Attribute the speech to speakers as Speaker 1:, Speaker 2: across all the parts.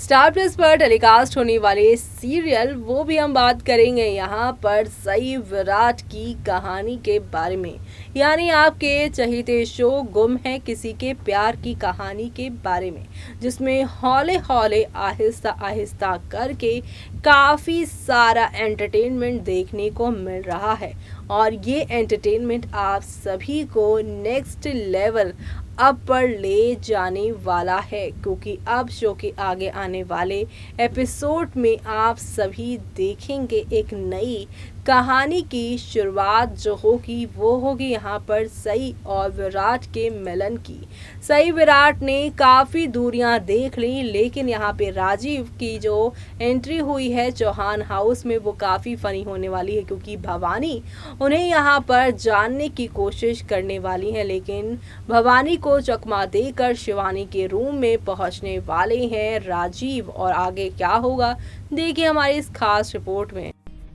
Speaker 1: Star plus पर telecast होने वाले सीरियल वो भी हम बात करेंगे यहाँ पर सई विराट की कहानी के बारे में। यानी आपके चहेते शो गुम है किसी के प्यार की कहानी के बारे में, जिसमें हौले हौले आहिस्ता आहिस्ता करके काफ़ी सारा एंटरटेनमेंट देखने को मिल रहा है। और ये एंटरटेनमेंट आप सभी को नेक्स्ट लेवल अब पर ले जाने वाला है, क्योंकि अब शो के आगे आने वाले एपिसोड में आप सभी देखेंगे एक नई कहानी की शुरुआत जो होगी वो होगी यहाँ पर सई और विराट के मिलन की। सई विराट ने काफ़ी दूरियां देख ली, लेकिन यहाँ पे राजीव की जो एंट्री हुई है चौहान हाउस में वो काफ़ी फनी होने वाली है, क्योंकि भवानी उन्हें यहाँ पर जानने की कोशिश करने वाली है, लेकिन भवानी को चकमा देकर शिवानी के रूम में पहुँचने वाले हैं राजीव। और आगे क्या होगा देखिए हमारी इस खास रिपोर्ट में।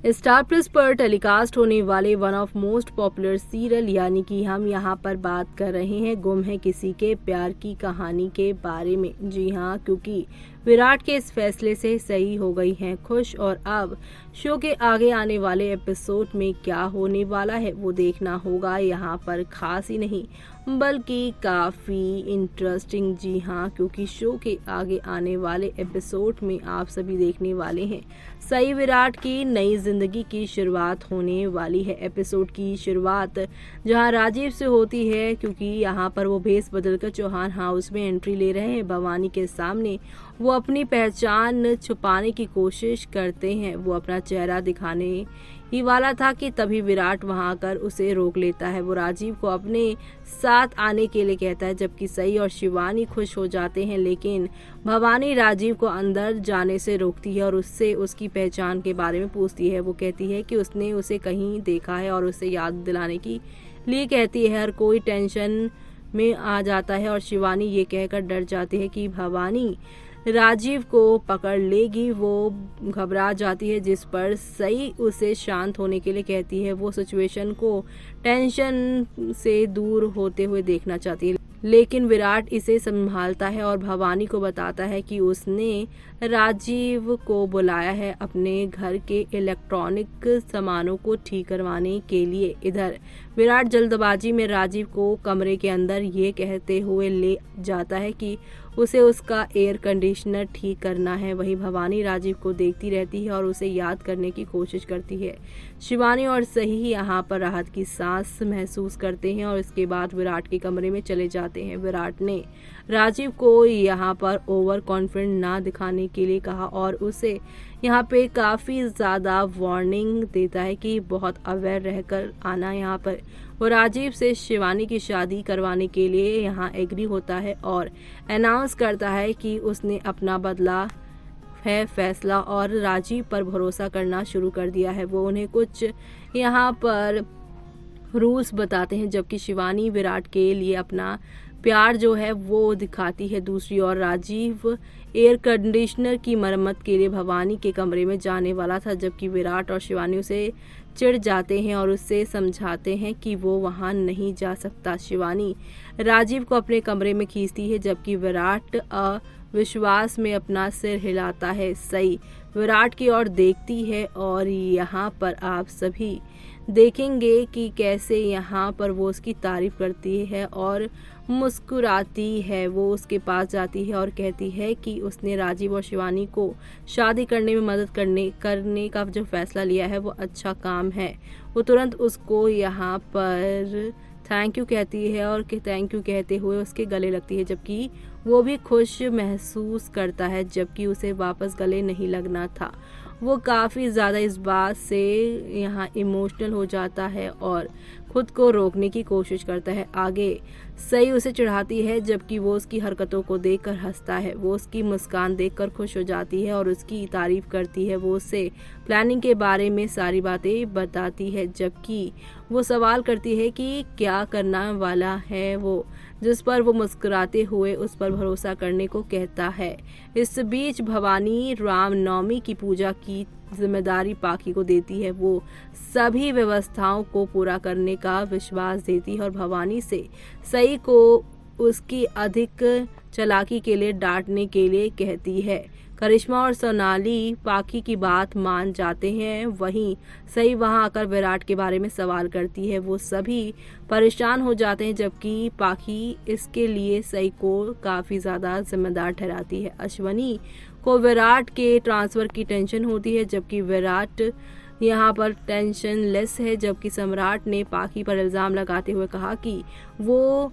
Speaker 1: स्टार प्लस पर टेलीकास्ट होने वाले one of most popular serial यानी कि हम यहाँ पर बात कर रहे हैं गुम है किसी के प्यार की कहानी के बारे में। जी हाँ, क्योंकि विराट के इस फैसले से सही हो गई हैं खुश, और अब शो के आगे आने वाले एपिसोड में क्या होने वाला है वो देखना होगा यहाँ पर खास ही नहीं बल्कि काफ़ी इंटरेस्टिंग। जी हाँ, क्योंकि शो के आगे आने वाले एपिसोड में आप सभी देखने वाले हैं सई विराट की नई जिंदगी की शुरुआत होने वाली है। एपिसोड की शुरुआत जहां राजीव से होती है, क्योंकि यहां पर वो भेस बदलकर चौहान हाउस में एंट्री ले रहे हैं भवानी के सामने। वो अपनी पहचान छुपाने की कोशिश करते हैं, वो अपना चेहरा दिखाने ही वाला था कि तभी विराट वहां आकर उसे रोक लेता है। वो राजीव को अपने साथ आने के लिए कहता है, जबकि सई और शिवानी खुश हो जाते हैं, लेकिन भवानी राजीव को अंदर जाने से रोकती है और उससे उसकी पहचान के बारे में पूछती है। वो कहती है कि उसने उसे कहीं देखा है और उसे याद दिलाने के लिए कहती है। हर कोई टेंशन में आ जाता है और शिवानी ये कहकर डर जाती है कि भवानी राजीव को पकड़ लेगी। वो घबरा जाती है, जिस पर सई उसे शांत होने के लिए कहती है। वो सिचुएशन को टेंशन से दूर होते हुए देखना चाहती है, लेकिन विराट इसे संभालता है और भवानी को बताता है कि उसने राजीव को बुलाया है अपने घर के इलेक्ट्रॉनिक सामानों को ठीक करवाने के लिए। इधर विराट जल्दबाजी में राजीव को कमरे के अंदर ये कहते हुए ले जाता है कि उसे उसका एयर कंडीशनर ठीक करना है। वहीं भवानी राजीव को देखती रहती है और उसे याद करने की कोशिश करती है। शिवानी और सही यहाँ पर राहत की सांस महसूस करते हैं और इसके बाद विराट के कमरे में चले जाते हैं। विराट ने राजीव को यहाँ पर ओवर कॉन्फिडेंट ना दिखाने के लिए कहा और उसे यहाँ पे काफ़ी ज़्यादा वार्निंग देता है कि बहुत अवेयर रहकर आना। यहाँ पर वो राजीव से शिवानी की शादी करवाने के लिए यहाँ एग्री होता है और अनाउंस करता है कि उसने अपना बदला है फैसला और राजीव पर भरोसा करना शुरू कर दिया है। वो उन्हें कुछ यहाँ पर रूल्स बताते हैं, जबकि शिवानी विराट के लिए अपना प्यार जो है वो दिखाती है। दूसरी ओर राजीव एयर कंडीशनर की मरम्मत के लिए भवानी के कमरे में जाने वाला था, जबकि विराट और शिवानी उसे चिढ़ जाते हैं और उससे समझाते हैं कि वो वहां नहीं जा सकता। शिवानी राजीव को अपने कमरे में खींचती है, जबकि विराट विश्वास में अपना सिर हिलाता है। सई विराट की ओर देखती है और यहाँ पर आप सभी देखेंगे कि कैसे यहाँ पर वो उसकी तारीफ करती है और मुस्कुराती है। वो उसके पास जाती है और कहती है कि उसने राजीव और शिवानी को शादी करने में मदद करने का जो फैसला लिया है वो अच्छा काम है। वो तुरंत उसको यहाँ पर थैंक यू कहती है और थैंक यू कहते हुए उसके गले लगती है, जबकि वो भी खुश महसूस करता है, जबकि उसे वापस गले नहीं लगना था। वो काफ़ी ज़्यादा इस बात से यहाँ इमोशनल हो जाता है और खुद को रोकने की कोशिश करता है। आगे सई उसे चढ़ाती है, जबकि वो उसकी हरकतों को देखकर हंसता है। वो उसकी मुस्कान देखकर खुश हो जाती है और उसकी तारीफ करती है। वो उससे प्लानिंग के बारे में सारी बातें बताती है, जबकि वो सवाल करती है कि क्या करना वाला है वो, जिस पर वो मुस्कुराते हुए उस पर भरोसा करने को कहता है। इस बीच भवानी रामनवमी की पूजा की जिम्मेदारी पाखी को देती है। वो सभी व्यवस्थाओं को पूरा करने का विश्वास देती है और भवानी से सई को उसकी अधिक चालाकी के लिए डांटने के लिए कहती है। करिश्मा और सोनाली पाखी की बात मान जाते हैं। वहीं सई वहां आकर विराट के बारे में सवाल करती है। वो सभी परेशान हो जाते हैं, जबकि पाखी इसके लिए सई को काफी ज्यादा जिम्मेदार ठहराती है। अश्वनी को विराट के ट्रांसफर की टेंशन होती है, जबकि विराट यहाँ पर टेंशन लेस है। जबकि सम्राट ने पाखी पर इल्जाम लगाते हुए कहा कि वो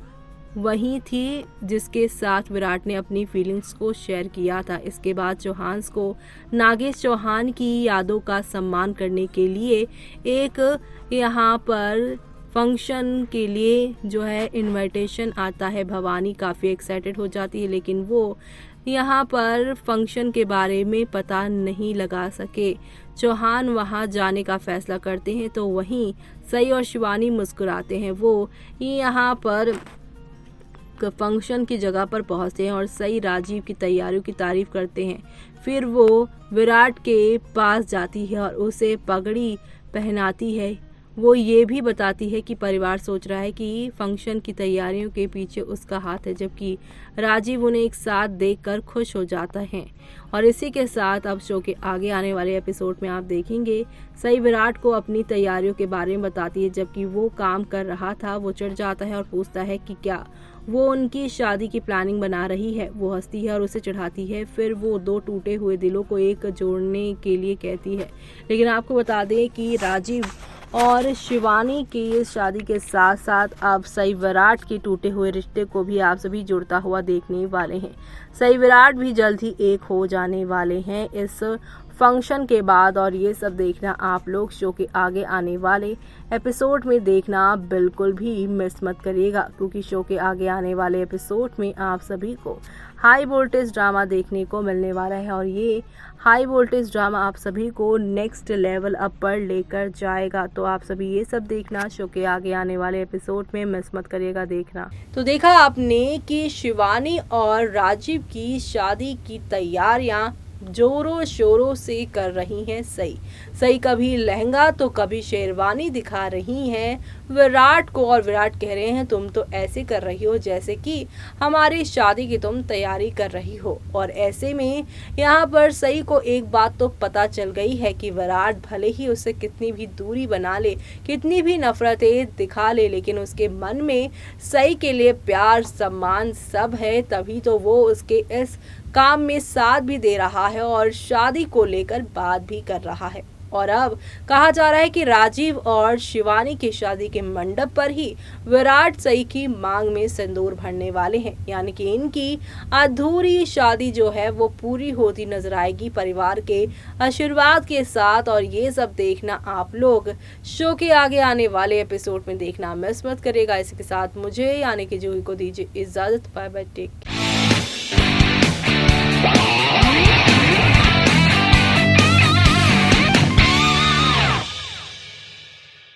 Speaker 1: वही थी जिसके साथ विराट ने अपनी फीलिंग्स को शेयर किया था। इसके बाद चौहान को नागेश चौहान की यादों का सम्मान करने के लिए एक यहाँ पर फंक्शन के लिए जो है इनविटेशन आता है। भवानी काफ़ी एक्साइटेड हो जाती है, लेकिन वो यहाँ पर फंक्शन के बारे में पता नहीं लगा सके। चौहान वहाँ जाने का फैसला करते हैं, तो वहीं सई और शिवानी मुस्कुराते हैं। वो यहाँ पर फंक्शन की जगह पर पहुंचते हैं और सई राजीव की तैयारियों की तारीफ करते हैं। फिर वो विराट के पास जाती है और उसे पगड़ी पहनाती है। वो ये भी बताती है कि परिवार सोच रहा है कि फंक्शन की तैयारियों के पीछे उसका हाथ है, जबकि राजीव उन्हें एक साथ देखकर खुश हो जाता है। और इसी के साथ अब शो के आगे आने वाले एपिसोड में आप देखेंगे सई विराट को अपनी तैयारियों के बारे में बताती है। जबकि वो काम कर रहा था, वो चिढ़ जाता है और पूछता है कि क्या वो उनकी शादी की प्लानिंग बना रही है। वो हंसती है और उसे चिढ़ाती है। फिर वो दो टूटे हुए दिलों को एक जोड़ने के लिए कहती है। लेकिन आपको बता दें कि राजीव और शिवानी की शादी के साथ साथ अब सई विराट के टूटे हुए रिश्ते को भी आप सभी जुड़ता हुआ देखने वाले हैं। सई विराट भी जल्द ही एक हो जाने वाले हैं इस फंक्शन के बाद, और ये सब देखना आप लोग शो के आगे आने वाले एपिसोड में देखना बिल्कुल भी मिस मत करिएगा, क्योंकि शो के आगे आने वाले एपिसोड में आप सभी को हाई वोल्टेज ड्रामा देखने को मिलने वाला है। और ये हाई वोल्टेज ड्रामा आप सभी को नेक्स्ट लेवल अप पर लेकर जाएगा। तो आप सभी ये सब देखना शो के आगे आने वाले एपिसोड में मिस मत करिएगा देखना। तो देखा आपने कि शिवानी और राजीव की शादी की तैयारियां जोरों शोरों से कर रही हैं सई कभी लहंगा तो कभी शेरवानी दिखा रही हैं विराट को, और विराट कह रहे हैं तुम तो ऐसे कर रही हो जैसे कि हमारी शादी की तुम तैयारी कर रही हो। और ऐसे में यहाँ पर सई को एक बात तो पता चल गई है कि विराट भले ही उससे कितनी भी दूरी बना ले, कितनी भी नफरतें दिखा ले, लेकिन उसके मन में सई के लिए प्यार सम्मान सब है। तभी तो वो उसके इस काम में साथ भी दे रहा है और शादी को लेकर बात भी कर रहा है। और अब कहा जा रहा है कि राजीव और शिवानी की शादी के मंडप पर ही विराट सई की मांग में सिंदूर भरने वाले हैं, यानी कि इनकी अधूरी शादी जो है वो पूरी होती नजर आएगी परिवार के आशीर्वाद के साथ। और ये सब देखना आप लोग शो के आगे आने वाले एपिसोड में देखना मिस मत करेगा। इसी के साथ मुझे यानी कि जूही को दीजिए इजाजत। Bye bye, take care.